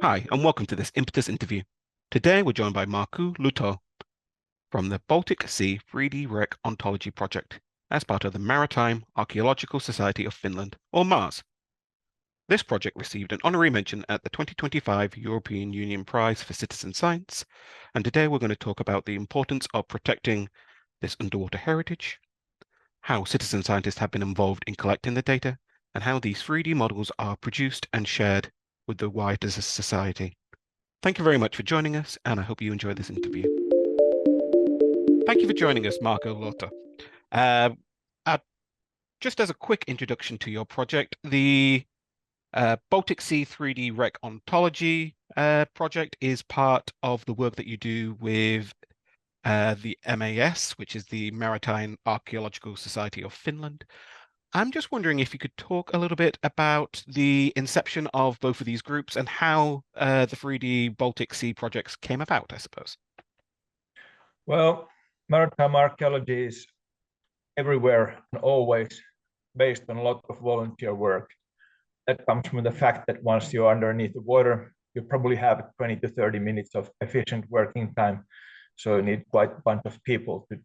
Hi, and welcome to this IMPETUS interview. Today, we're joined by Markku Luoto from the Baltic Sea 3D Wreck Ontology project as part of the Maritime Archaeological Society of Finland, or MARS. This project received an honorary mention at the 2025 European Union Prize for Citizen Science, and today we're going to talk about the importance of protecting this underwater heritage, how citizen scientists have been involved in collecting the data, and how these 3D models are produced and shared with the wider society. Thank you very much for joining us, and I hope you enjoy this interview. Thank you for joining us, Markku Luoto. Uh, uh, just as a quick introduction to your project, the Baltic Sea 3D Wreck Ontology project is part of the work that you do with the MAS, which is the Maritime Archaeological Society of Finland. I'm just wondering if you could talk a little bit about the inception of both of these groups and how the 3D Baltic Sea projects came about, I suppose. Well, maritime archaeology is everywhere and always based on a lot of volunteer work. That comes from the fact that once you're underneath the water, you probably have 20 to 30 minutes of efficient working time. So you need quite a bunch of people to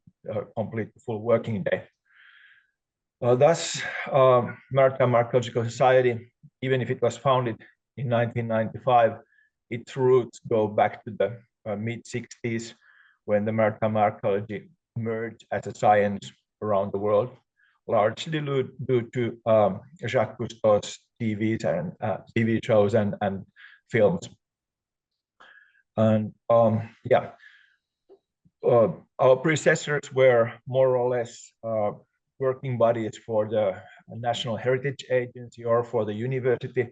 complete the full working day. Thus, Maritime Archaeological Society, even if it was founded in 1995, its roots go back to the mid-60s when the maritime archaeology emerged as a science around the world, largely due to Jacques Cousteau's TV shows and films. And our predecessors were more or less working bodies for the National Heritage Agency or for the university.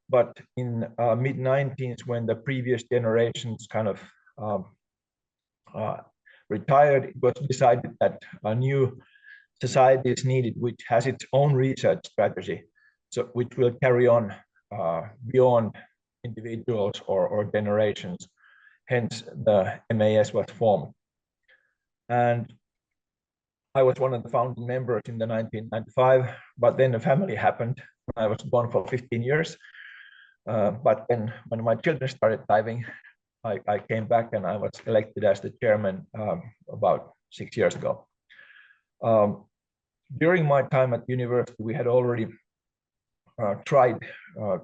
But in mid-90s, when the previous generations kind of retired, it was decided that a new society is needed, which has its own research strategy, so which will carry on beyond individuals or generations. Hence, the MAS was formed. And I was one of the founding members in the 1995, but then the family happened. I was gone for 15 years. But then when my children started diving, I came back and I was elected as the chairman about 6 years ago. During my time at university, we had already tried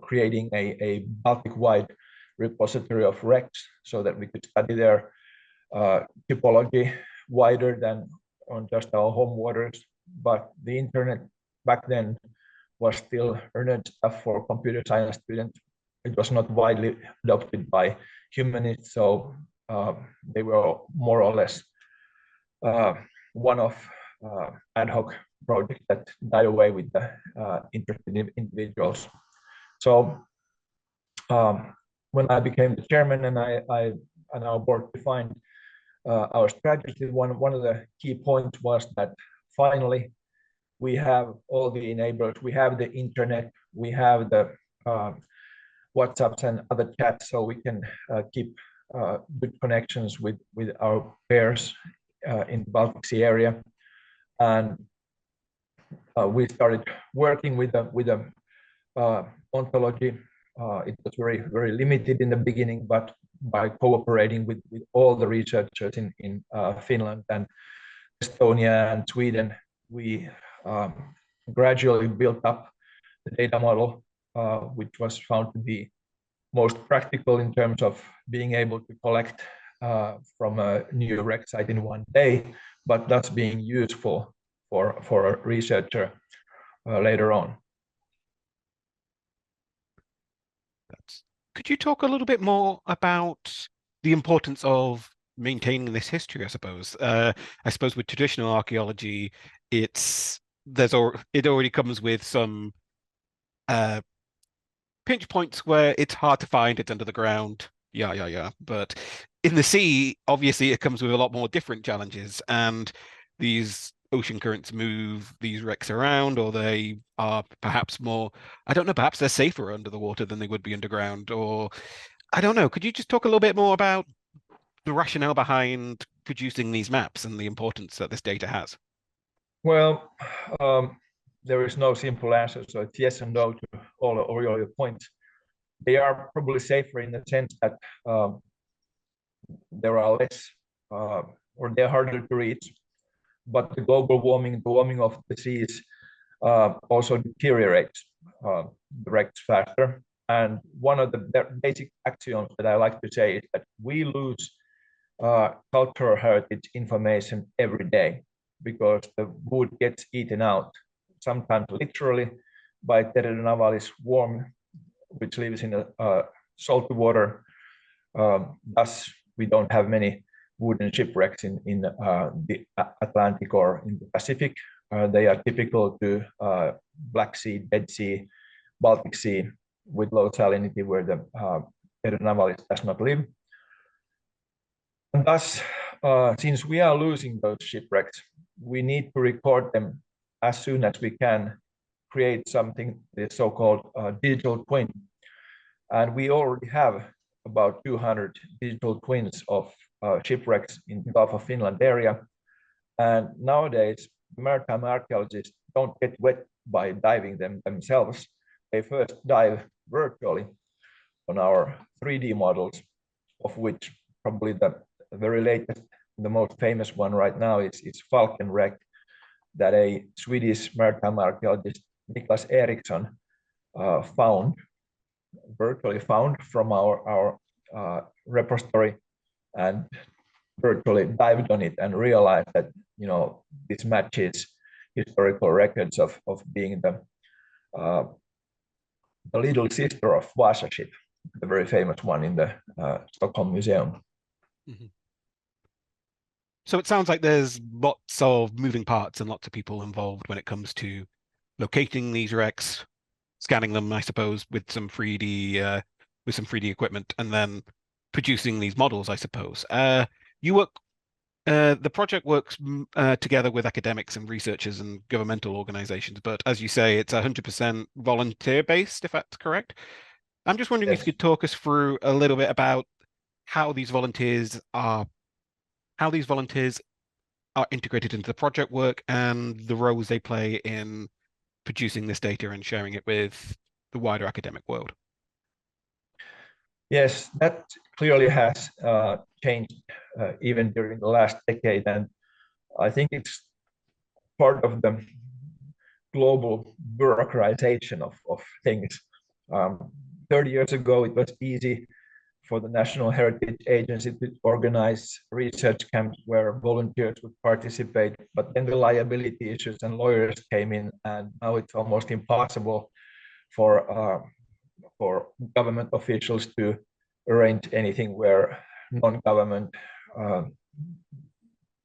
creating a Baltic-wide repository of wrecks so that we could study their typology wider than on just our home waters. But the internet back then was still earned stuff for computer science students. It was not widely adopted by humanists, so they were more or less one-off ad hoc projects that died away with the interested individuals. So when I became the chairman and I and our board defined our strategy, one of the key points was that finally we have all the enablers. We have the internet, we have the WhatsApps and other chats, so we can keep good connections with our peers in the Baltic Sea area. And we started working with the ontology. It was very limited in the beginning, but by cooperating with all the researchers in Finland and Estonia and Sweden, we gradually built up the data model, which was found to be most practical in terms of being able to collect from a new Wrecksite in one day, but that's being useful for a researcher later on. Could you talk a little bit more about the importance of maintaining this history, I suppose? I suppose with traditional archaeology, it already comes with some pinch points where it's hard to find, it's under the ground, yeah. But in the sea, obviously, it comes with a lot more different challenges, and these ocean currents move these wrecks around, or they are perhaps more, I don't know, perhaps they're safer under the water than they would be underground, or I don't know. Could you just talk a little bit more about the rationale behind producing these maps and the importance that this data has? Well, there is no simple answer, so it's yes and no to all your points. they are probably safer in the sense that there are less, or they're harder to reach. But the global warming, the warming of the seas, also deteriorates the wrecks faster. And one of the basic axioms that I like to say is that we lose cultural heritage information every day because the wood gets eaten out, sometimes literally by Terra navalis worm, which lives in salty water. Thus, we don't have many wooden shipwrecks in the Atlantic or in the Pacific. They are typical to Black Sea, Dead Sea, Baltic Sea, with low salinity where the Terra navalis does not live. And thus, since we are losing those shipwrecks, we need to record them as soon as we can, create something, the so-called digital twin. And we already have about 200 digital twins of shipwrecks in the Gulf of Finland area. And nowadays, maritime archaeologists don't get wet by diving them themselves. They first dive virtually on our 3D models, of which probably the very latest, the most famous one right now is Falken wreck that a Swedish maritime archaeologist, Niklas Eriksson, virtually found from our repository, and virtually dived on it and realized that this matches historical records of being the little sister of Vasa ship, the very famous one in the Stockholm Museum. Mm-hmm. So it sounds like there's lots of moving parts and lots of people involved when it comes to locating these wrecks, scanning them, I suppose, with some 3D equipment, and then producing these models, I suppose. The project works together with academics and researchers and governmental organizations, but as you say, it's 100% volunteer based, if that's correct. I'm just wondering if you could talk us through a little bit about how these volunteers are integrated into the project work and the roles they play in producing this data and sharing it with the wider academic world. Yes, that clearly has changed even during the last decade, and I think it's part of the global bureaucratization of things. 30 years ago, it was easy for the National Heritage Agency to organize research camps where volunteers would participate, but then the liability issues and lawyers came in, and now it's almost impossible for government officials to arrange anything where non-government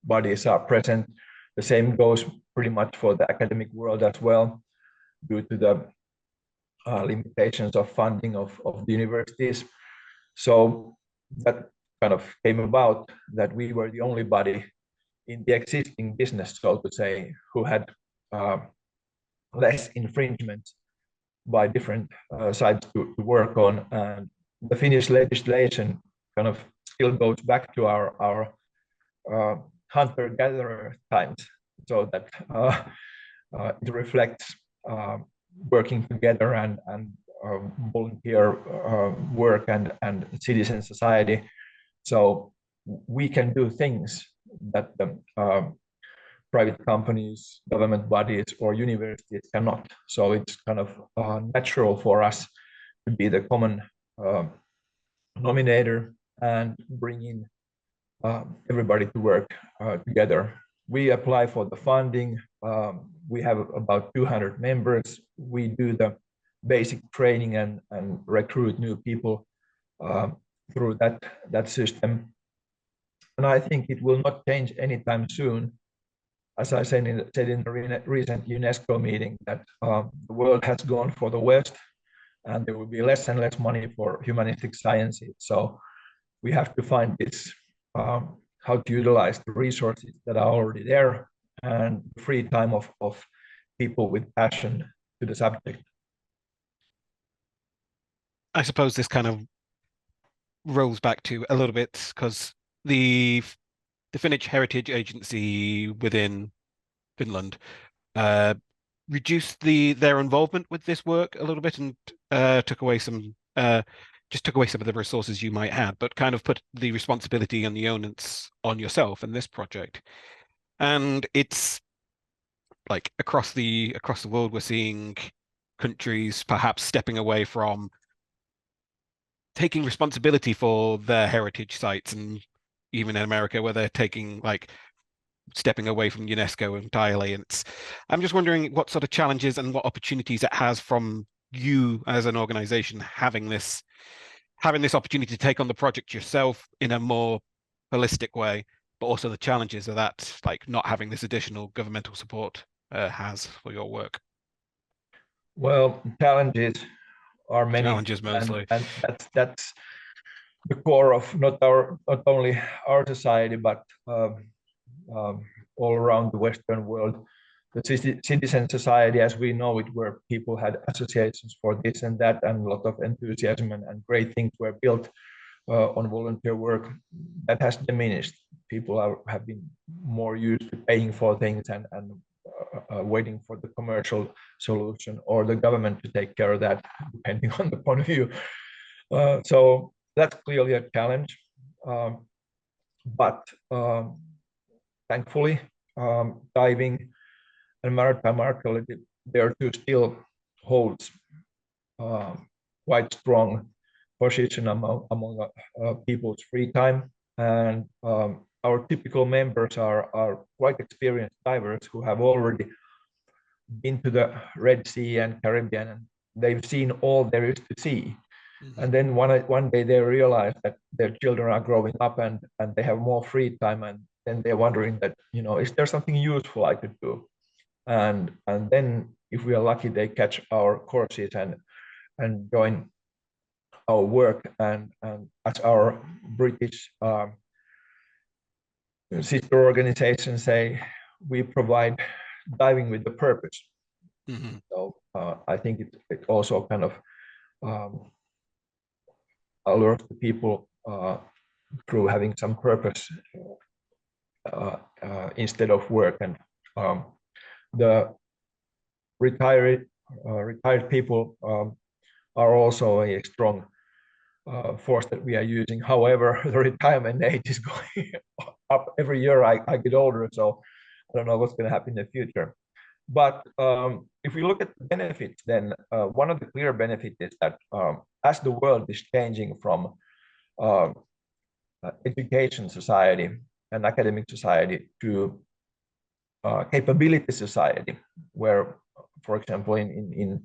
bodies are present. The same goes pretty much for the academic world as well, due to the limitations of funding of the universities. So that kind of came about that we were the only body in the existing business, so to say, who had less infringement by different sides to work on. And the Finnish legislation kind of still goes back to our hunter-gatherer times, so that it reflects working together and volunteer work and citizen society. So we can do things that the private companies, government bodies, or universities cannot. So it's kind of natural for us to be the common nominator and bring in everybody to work together. We apply for the funding. We have about 200 members. We do the basic training and recruit new people through that system. And I think it will not change anytime soon. As I said in the recent UNESCO meeting, that the world has gone for the West, and there will be less and less money for humanistic sciences. So we have to find this, how to utilize the resources that are already there and the free time of people with passion to the subject. I suppose this kind of rolls back to a little bit because the Finnish Heritage Agency within Finland reduced their involvement with this work a little bit and took away some just took away some of the resources you might have, but kind of put the responsibility and the onus on yourself in this project. And it's like across the world, we're seeing countries perhaps stepping away from taking responsibility for their heritage sites, and even in America, where they're taking like stepping away from UNESCO entirely. And I'm just wondering what sort of challenges and what opportunities it has from you as an organization having this opportunity to take on the project yourself in a more holistic way, but also the challenges of that, like not having this additional governmental support has for your work. Well, challenges are many, Challenges and mostly. that's the core of not only our society, but um, all around the Western world. The citizen society, as we know it, where people had associations for this and that, and a lot of enthusiasm and great things were built on volunteer work, that has diminished. People have been more used to paying for things and waiting for the commercial solution or the government to take care of that, depending on the point of view. So that's clearly a challenge. But thankfully, diving and maritime archaeology there too still holds quite strong position among people's free time. And our typical members are quite experienced divers who have already been to the Red Sea and Caribbean, and they've seen all there is to see. Mm-hmm. And then one day they realize that their children are growing up and they have more free time, and then they're wondering that, is there something useful I could do? And then if we are lucky, they catch our courses and join our work. And as our British sister organizations say, we provide diving with the purpose. Mm-hmm. So I think it also kind of allures the people through having some purpose instead of work. And the retired people are also a strong force that we are using. However, the retirement age is going up every year. I get older, so I don't know what's going to happen in the future. But if we look at the benefits, then one of the clear benefits is that as the world is changing from education society and academic society to capability society, where, for example, in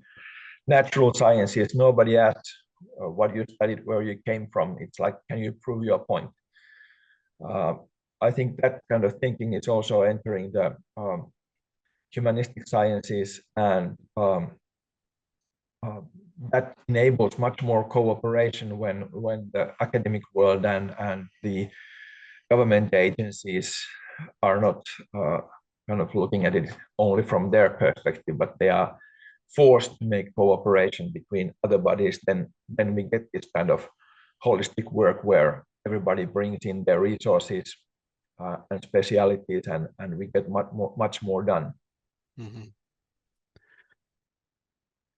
natural sciences, nobody asks what you studied, where you came from. It's like, can you prove your point? I think that kind of thinking is also entering the humanistic sciences, and that enables much more cooperation when the academic world and the government agencies are not kind of looking at it only from their perspective, but they are forced to make cooperation between other bodies. Then we get this kind of holistic work where everybody brings in their resources and specialities, and we get much more done. Mm-hmm.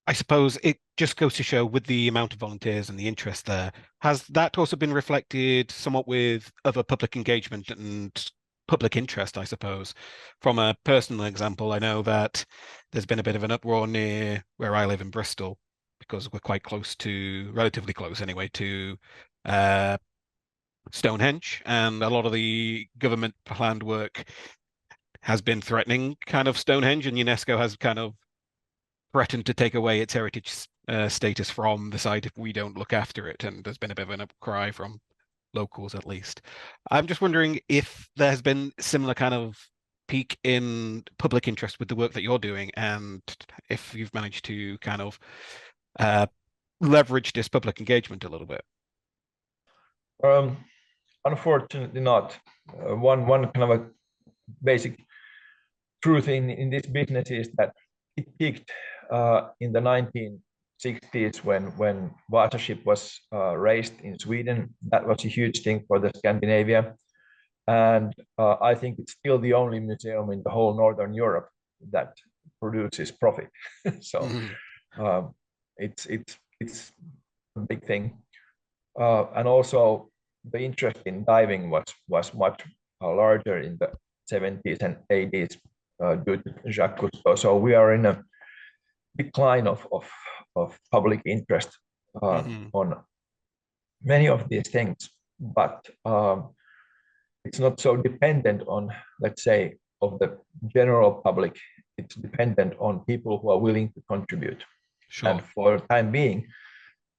I suppose it just goes to show with the amount of volunteers and the interest there, has that also been reflected somewhat with other public engagement and public interest, I suppose? From a personal example, I know that there's been a bit of an uproar near where I live in Bristol, because we're quite close relatively close anyway, to uh, Stonehenge, and a lot of the government planned work has been threatening kind of Stonehenge, and UNESCO has kind of threatened to take away its heritage status from the site if we don't look after it. And there's been a bit of an outcry from locals, at least. I'm just wondering if there has been similar kind of peak in public interest with the work that you're doing, and if you've managed to kind of uh, leverage this public engagement a little bit. Unfortunately not. One kind of a basic truth in this business is that it peaked in the 1960s when Vasa ship was raised in Sweden. That was a huge thing for the Scandinavia. And I think it's still the only museum in the whole Northern Europe that produces profit. So Mm-hmm. it's a big thing. And also the interest in diving was much larger in the 70s and 80s due to Jacques Cousteau. So we are in a decline of public interest on many of these things, but it's not so dependent on, let's say, of the general public. It's dependent on people who are willing to contribute. Sure. And for the time being,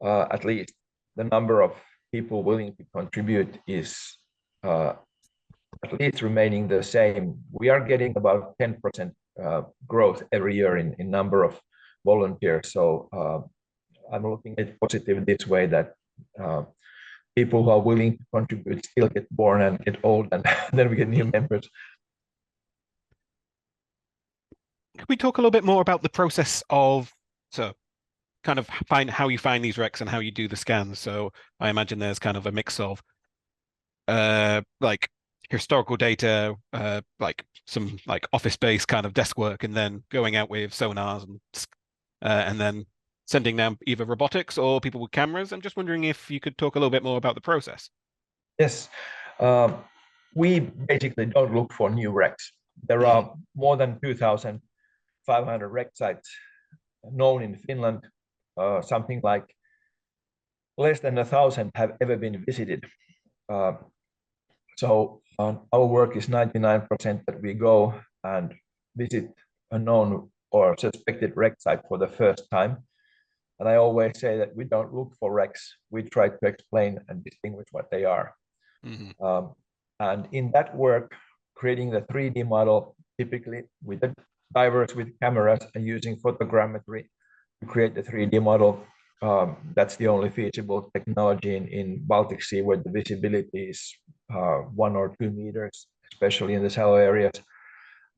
at least the number of people willing to contribute is at least remaining the same. We are getting about 10% growth every year in number of volunteers. So I'm looking at it positive this way, that people who are willing to contribute still get born and get old, and then we get new members. Can we talk a little bit more about the process of kind of how you find these wrecks and how you do the scans? So I imagine there's kind of a mix of like historical data, like some like office-based kind of desk work, and then going out with sonars and then sending down either robotics or people with cameras. I'm just wondering if you could talk a little bit more about the process. Yes, we basically don't look for new wrecks. There are more than 2,500 wreck sites known in Finland. Something like less than 1,000 have ever been visited. So our work is 99% that we go and visit a known or suspected wreck site for the first time. And I always say that we don't look for wrecks. We try to explain and distinguish what they are. And in that work, creating the 3D model, typically with the divers with cameras and using photogrammetry to create the 3D model. That's the only feasible technology in Baltic Sea where the visibility is 1 or 2 meters, especially in the shallow areas.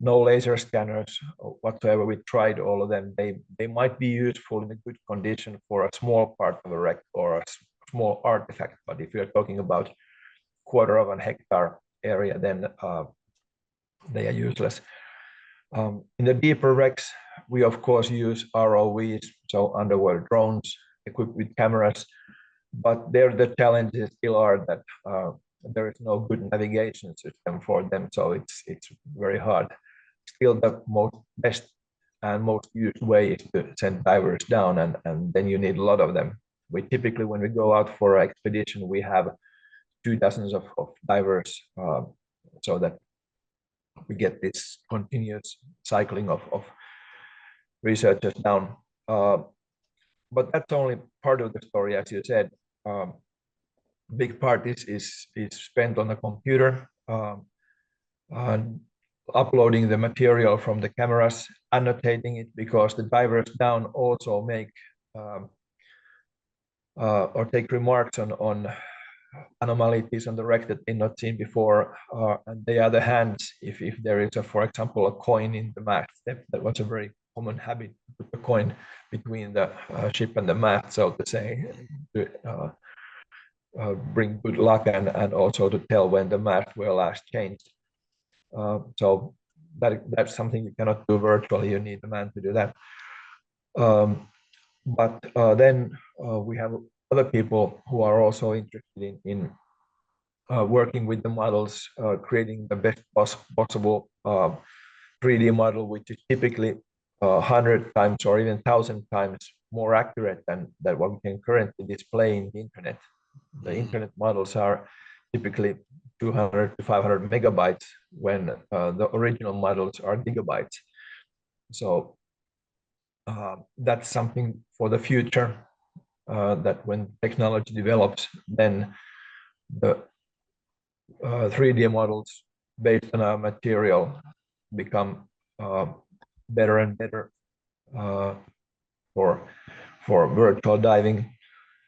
No laser scanners whatsoever. We tried all of them. They might be useful in a good condition for a small part of a wreck or a small artifact, but if you're talking about quarter of an hectare area, then they are useless. In the deeper wrecks, we of course use ROVs, so underwater drones equipped with cameras, but there the challenges still are that there is no good navigation system for them, so it's very hard. Still, the best and most used way is to send divers down, and then you need a lot of them. We typically, when we go out for an expedition, we have 2 dozens of divers, so that we get this continuous cycling of researchers down. But that's only part of the story, as you said. Big part is spent on the computer, and uploading the material from the cameras, annotating it, because the divers down also make or take remarks on anomalies on the wreck that they've not seen before. And the other hand, if there is, for example, a coin in the mast, that was a very common habit, to put the coin between the ship and the mast, so to say, to bring good luck and also to tell when the mast were last changed. So that's something you cannot do virtually. You need a man to do that. But then we have other people who are also interested in working with the models, creating the best possible 3D model, which is typically 100 times or even 1,000 times more accurate than what we can currently display in the internet. The internet models are typically 200 to 500 megabytes when the original models are gigabytes. So that's something for the future, that when technology develops, then the 3D models based on our material become better and better for virtual diving.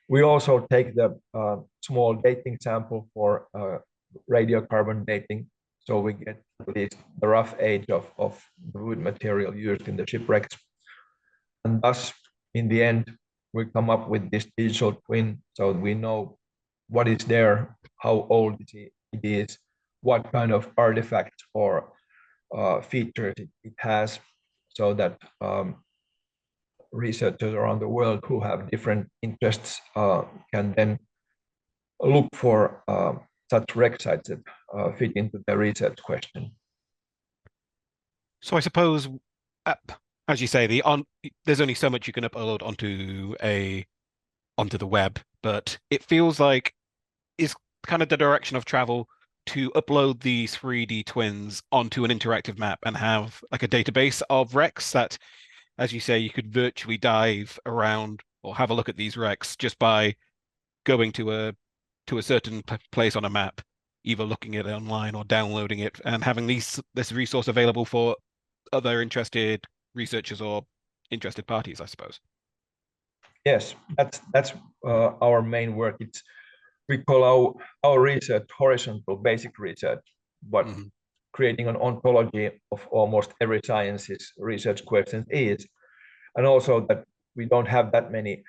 We also take the small dating sample for radiocarbon dating, so we get at least the rough age of the wood material used in the shipwrecks. And thus, in the end, we come up with this digital twin, so we know what is there, how old it is, what kind of artifacts or features it has, so that researchers around the world who have different interests can then look for such wreck sites that fit into their research question. So I suppose, as you say, there's only so much you can upload onto the web, but it feels like it's kind of the direction of travel to upload these 3D twins onto an interactive map and have like a database of wrecks that, as you say, you could virtually dive around or have a look at these wrecks just by going to a certain place on a map, either looking at it online or downloading it and having this resource available for other interested researchers or interested parties, I suppose. Yes, that's our main work. We call our research horizontal basic research, but creating an ontology of almost every science's research questions is, and also that we don't have that many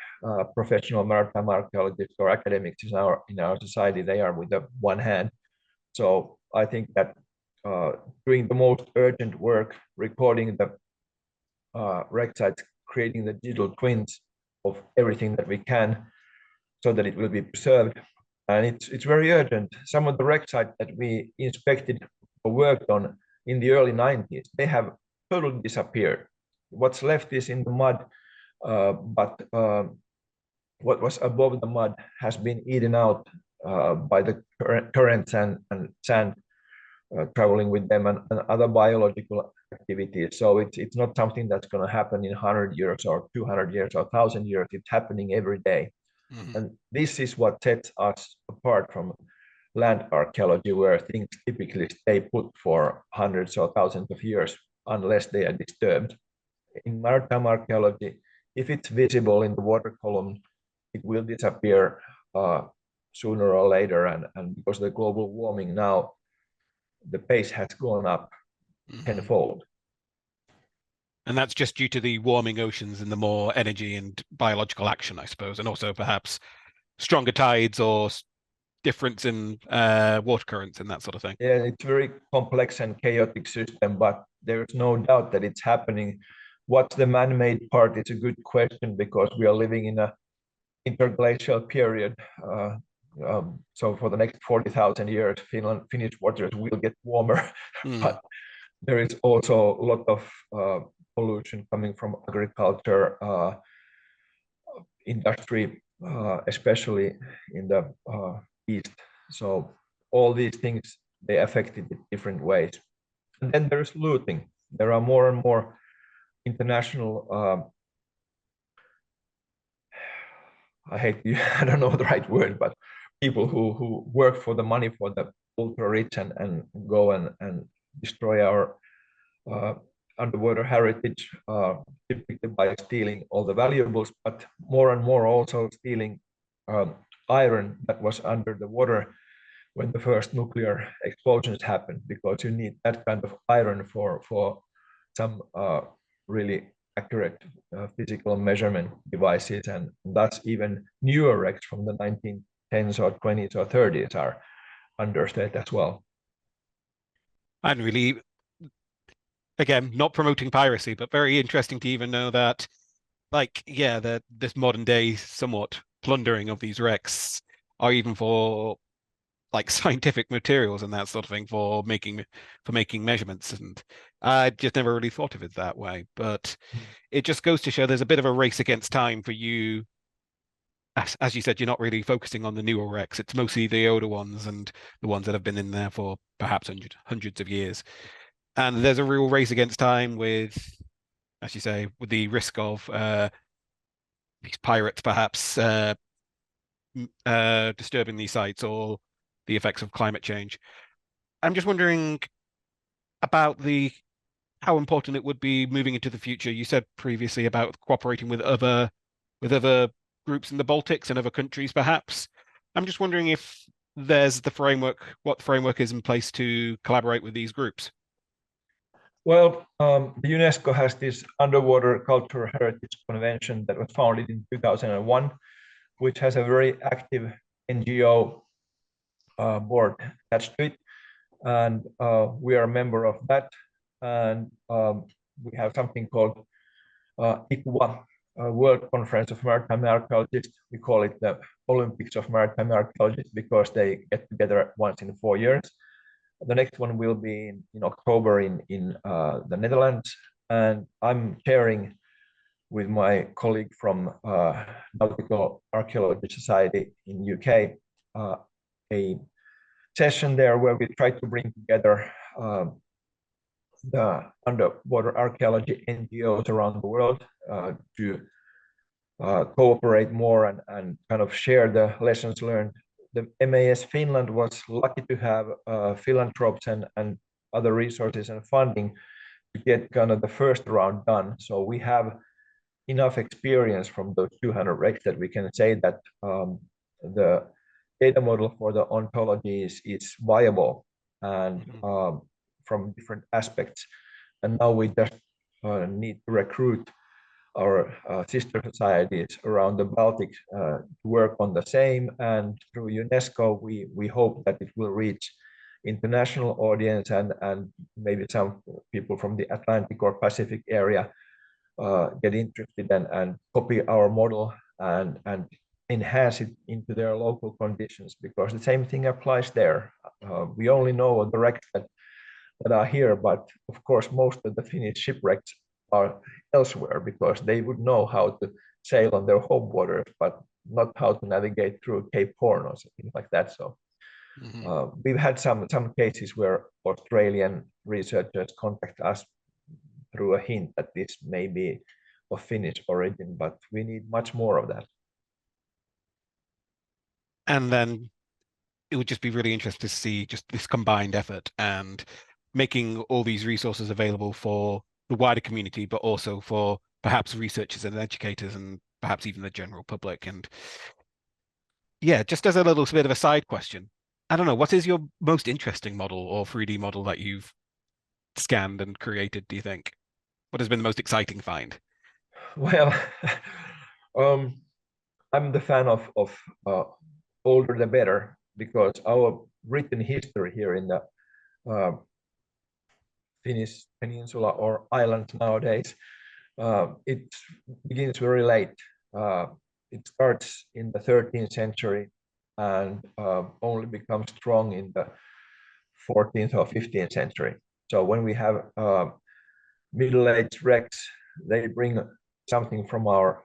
professional maritime archaeologists or academics in our society. They are with the one hand. So I think that doing the most urgent work, recording the wreck sites, creating the digital twins of everything that we can, so that it will be preserved. And it's very urgent. Some of the wreck sites that we inspected or worked on in the early 90s, they have totally disappeared. What's left is in the mud, but what was above the mud has been eaten out by the currents and sand traveling with them and other biological activities. So it's not something that's going to happen in 100 years or 200 years or 1,000 years. It's happening every day. And this is what sets us apart from land archaeology, where things typically stay put for hundreds or thousands of years unless they are disturbed. In maritime archaeology, if it's visible in the water column, it will disappear sooner or later. And because of the global warming now, the pace has gone up tenfold. And that's just due to the warming oceans and the more energy and biological action, I suppose, and also perhaps stronger tides or difference in water currents and that sort of thing. Yeah, it's a very complex and chaotic system, but there's no doubt that it's happening. What's the man-made part? It's a good question because we are living in an interglacial period. So for the next 40,000 years, Finnish waters will get warmer, but there is also a lot of pollution coming from agriculture, industry, especially in the east. So all these things, they affect it in different ways. And then there's looting. There are more and more international, I don't know the right word, but people who work for the money for the ultra rich and go and destroy our underwater heritage, typically by stealing all the valuables, but more and more also stealing iron that was under the water when the first nuclear explosions happened, because you need that kind of iron for some really accurate physical measurement devices. And thus even newer wrecks from the 1910s or 20s or 30s are under threat as well. And really, again, not promoting piracy, but very interesting to even know that, like, yeah, this modern day somewhat plundering of these wrecks are even for like scientific materials and that sort of thing for making measurements. And I just never really thought of it that way. But it just goes to show there's a bit of a race against time for you. As you said, you're not really focusing on the newer wrecks. It's mostly the older ones and the ones that have been in there for perhaps hundreds of years. And there's a real race against time with, as you say, with the risk of these pirates perhaps disturbing these sites or the effects of climate change. I'm just wondering about how important it would be moving into the future. You said previously about cooperating with other groups in the Baltics and other countries, perhaps. I'm just wondering if there's what the framework is in place to collaborate with these groups. Well, the UNESCO has this Underwater Cultural Heritage Convention that was founded in 2001, which has a very active NGO board attached to it. And we are a member of that. And we have something called ICWA, World Conference of Maritime Archaeologists. We call it the Olympics of Maritime Archaeologists because they get together once in 4 years. The next one will be in October in the Netherlands, and I'm chairing with my colleague from Nautical Archaeology Society in UK a session there where we try to bring together the underwater archaeology NGOs around the world to cooperate more and kind of share the lessons learned. The MAS Finland was lucky to have philanthropes and other resources and funding to get kind of the first round done. So we have enough experience from those 200 wrecks that we can say that the data model for the ontology is viable and from different aspects. And now we just need to recruit our sister societies around the Baltic to work on the same. And through UNESCO, we hope that it will reach international audience and maybe some people from the Atlantic or Pacific area get interested and copy our model and enhance it into their local conditions, because the same thing applies there. We only know the wrecks that are here, but of course most of the Finnish shipwrecks are elsewhere because they would know how to sail on their home waters, but not how to navigate through Cape Horn or something like that. So we've had some cases where Australian researchers contact us through a hint that this may be of Finnish origin, but we need much more of that. And then it would just be really interesting to see just this combined effort and making all these resources available for the wider community, but also for perhaps researchers and educators and perhaps even the general public. And yeah, just as a little bit of a side question, I don't know, what is your most interesting model or 3D model that you've scanned and created, do you think? What has been the most exciting find? Well, I'm the fan of older the better, because our written history here in the Finnish peninsula or islands nowadays, it begins very late. It starts in the 13th century and only becomes strong in the 14th or 15th century. So when we have Middle Age wrecks, they bring something from our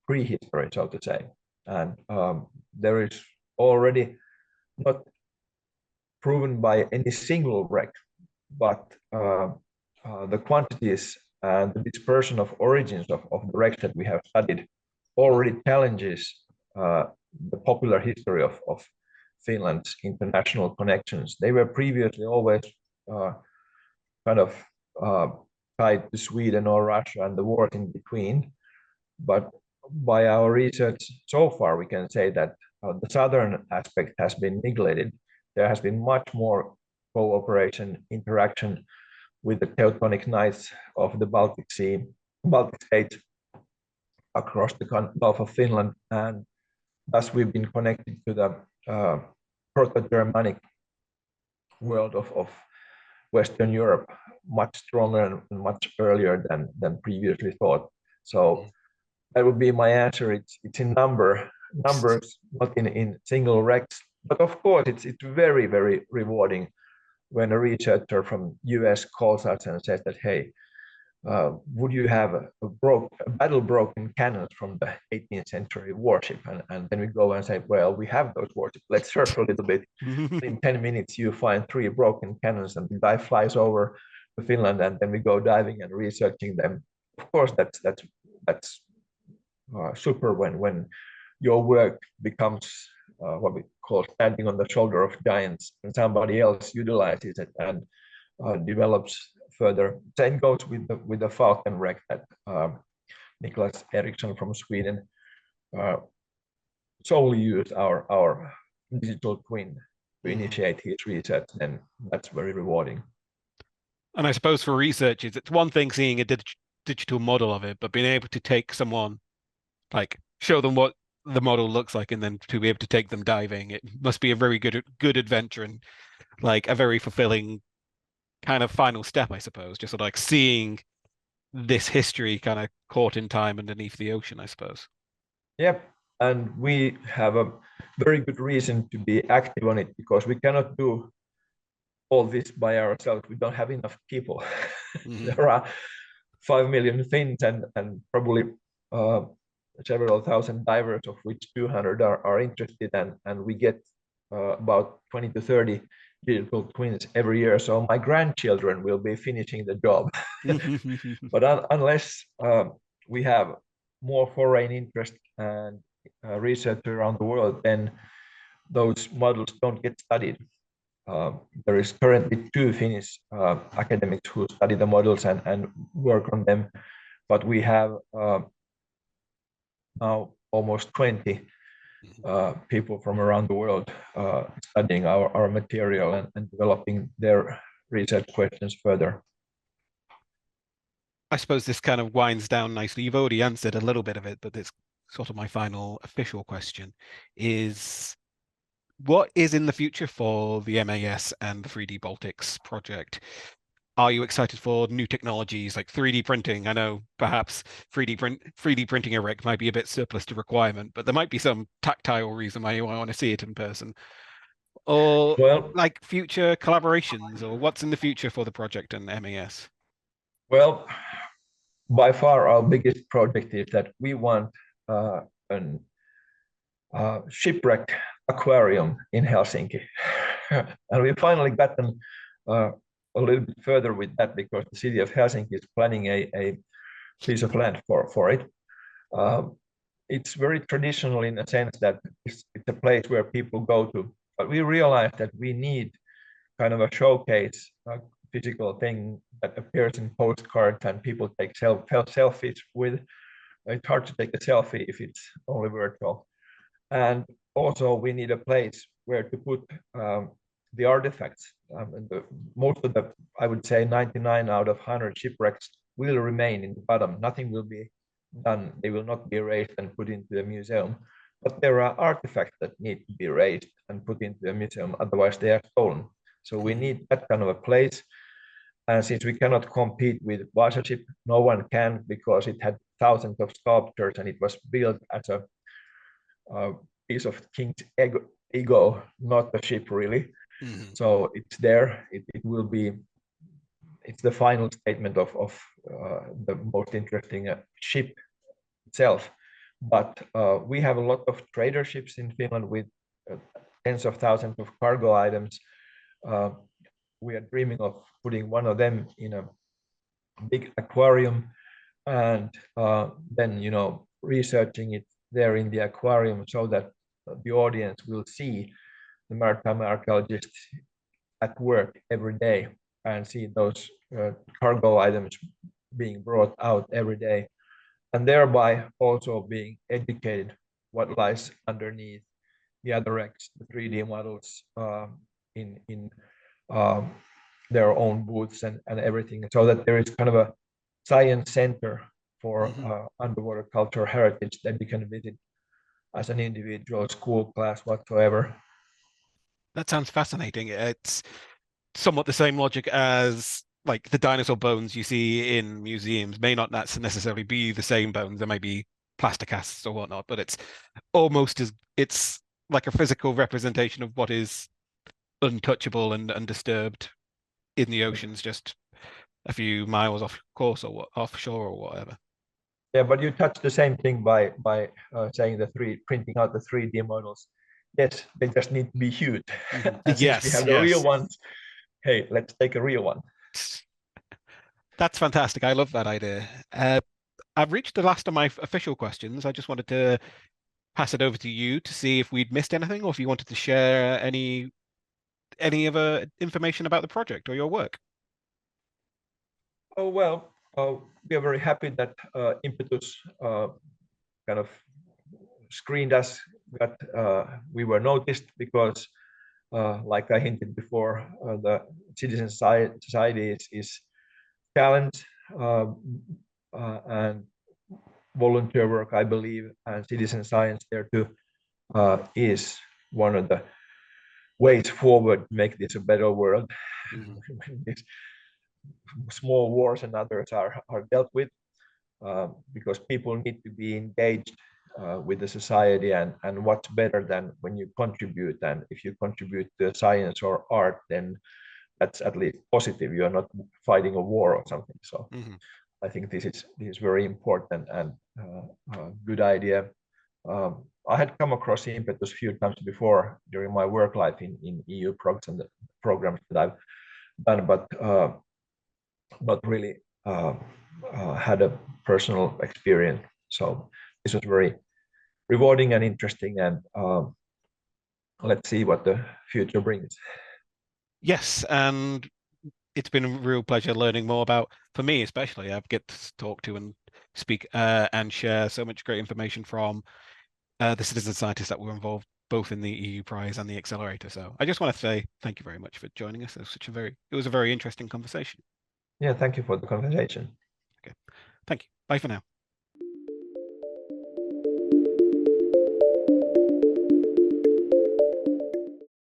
prehistory, so to say. And there is already not proven by any single wreck, but the quantities and the dispersion of origins of the wrecks that we have studied already challenges the popular history of Finland's international connections. They were previously always kind of tied to Sweden or Russia and the wars in between. But by our research so far, we can say that the southern aspect has been neglected. There has been much more cooperation, interaction with the Teutonic Knights of the Baltic Sea, Baltic states across the Gulf of Finland, and thus we've been connected to the Proto-Germanic world of Western Europe much stronger and much earlier than previously thought. So that would be my answer. It's in numbers, not in single wrecks. But of course, it's very, very rewarding when a researcher from US calls us and says that, hey, would you have a battle-broken cannons from the 18th century warship? And then we go and say, well, we have those warships. Let's search a little bit. In 10 minutes, you find 3 broken cannons, and the guy flies over to Finland, and then we go diving and researching them. Of course, that's super when your work becomes what we call standing on the shoulder of giants, and somebody else utilizes it and develops further. Same goes with the Falcon wreck that Niklas Eriksson from Sweden solely used our digital twin to initiate his research, and that's very rewarding. And I suppose for researchers, it's one thing seeing a digital model of it, but being able to take someone, like show them what the model looks like, and then to be able to take them diving, it must be a very good adventure and like a very fulfilling kind of final step, I suppose. Just sort of like seeing this history kind of caught in time underneath the ocean, I suppose. Yep, and we have a very good reason to be active on it because we cannot do all this by ourselves. We don't have enough people. Mhm. There are 5 million Finns and probably uh, several thousand divers, of which 200 are interested, and we get about 20 to 30 digital twins every year. So my grandchildren will be finishing the job. But unless we have more foreign interest and research around the world, then those models don't get studied. There is currently two Finnish academics who study the models and work on them, but we have now almost 20 people from around the world studying our material and developing their research questions further. I suppose this kind of winds down nicely. You've already answered a little bit of it, but it's sort of my final official question is what is in the future for the MAS and the 3D Baltics project? Are you excited for new technologies like 3D printing? I know perhaps 3D printing a wreck might be a bit surplus to requirement, but there might be some tactile reason why you want to see it in person. Or Well, like future collaborations, or what's in the future for the project and MAS? well, by far our biggest project is that we want an shipwreck aquarium in Helsinki. And we finally gotten a little bit further with that because the city of Helsinki is planning a piece of land for it. It's very traditional in a sense that it's a place where people go to, but we realized that we need kind of a showcase, a physical thing that appears in postcards and people take selfies with. It's hard to take a selfie if it's only virtual. And also we need a place where to put the artifacts. Most of the, I would say 99 out of 100 shipwrecks will remain in the bottom. Nothing will be done. They will not be erased and put into a museum. But there are artifacts that need to be erased and put into a museum, otherwise they are stolen. So we need that kind of a place. And since we cannot compete with Vasa ship, no one can because it had thousands of sculptures and it was built as a piece of king's ego, not a ship really. Mhm. So it's there. It will be. It's the final statement of the most interesting ship itself. But we have a lot of trader ships in Finland with tens of thousands of cargo items. Uh, we are dreaming of putting one of them in a big aquarium and then researching it there in the aquarium so that the audience will see the maritime archaeologists at work every day and see those cargo items being brought out every day, and thereby also being educated what lies underneath the other wrecks, the 3D models in um, their own booths and everything, so that there is kind of a science center for Mhm. underwater cultural heritage that you can visit as an individual, school, class, whatsoever. That sounds fascinating. It's somewhat the same logic as like the dinosaur bones you see in museums may not necessarily be the same bones. There may be plaster casts or whatnot, but it's like a physical representation of what is untouchable and undisturbed in the oceans, just a few miles off course or offshore or whatever. Yeah, but you touch the same thing by saying printing out the 3D models. Yes, they just need to be huge. Mhm. And since we Yes, have the real yes. ones, hey, let's take a real one. That's fantastic. I love that idea. I've reached the last of my official questions. I just wanted to pass it over to you to see if we'd missed anything or if you wanted to share any other information about the project or your work. Oh, well, we are very happy that Impetus kind of screened us, that we were noticed because, like I hinted before, the citizen society is challenged and volunteer work, I believe, and citizen science there too is one of the ways forward to make this a better world. Mhm. This small wars and others are dealt with, because people need to be engaged with the society, and what's better than when you contribute, and if you contribute to science or art, then that's at least positive. You are not fighting a war or something. So I think this is very important and good idea. I had come across Impetus a few times before during my work life in EU programs and the programs that I've done, but really had a personal experience. So this was very rewarding and interesting, and let's see what the future brings. Yes, and it's been a real pleasure learning more about, for me especially, I get to talk to and speak and share so much great information from the citizen scientists that were involved both in the EU Prize and the Accelerator. So I just want to say thank you very much for joining us. It was a very interesting conversation. Yeah, thank you for the conversation. Okay, thank you. Bye for now.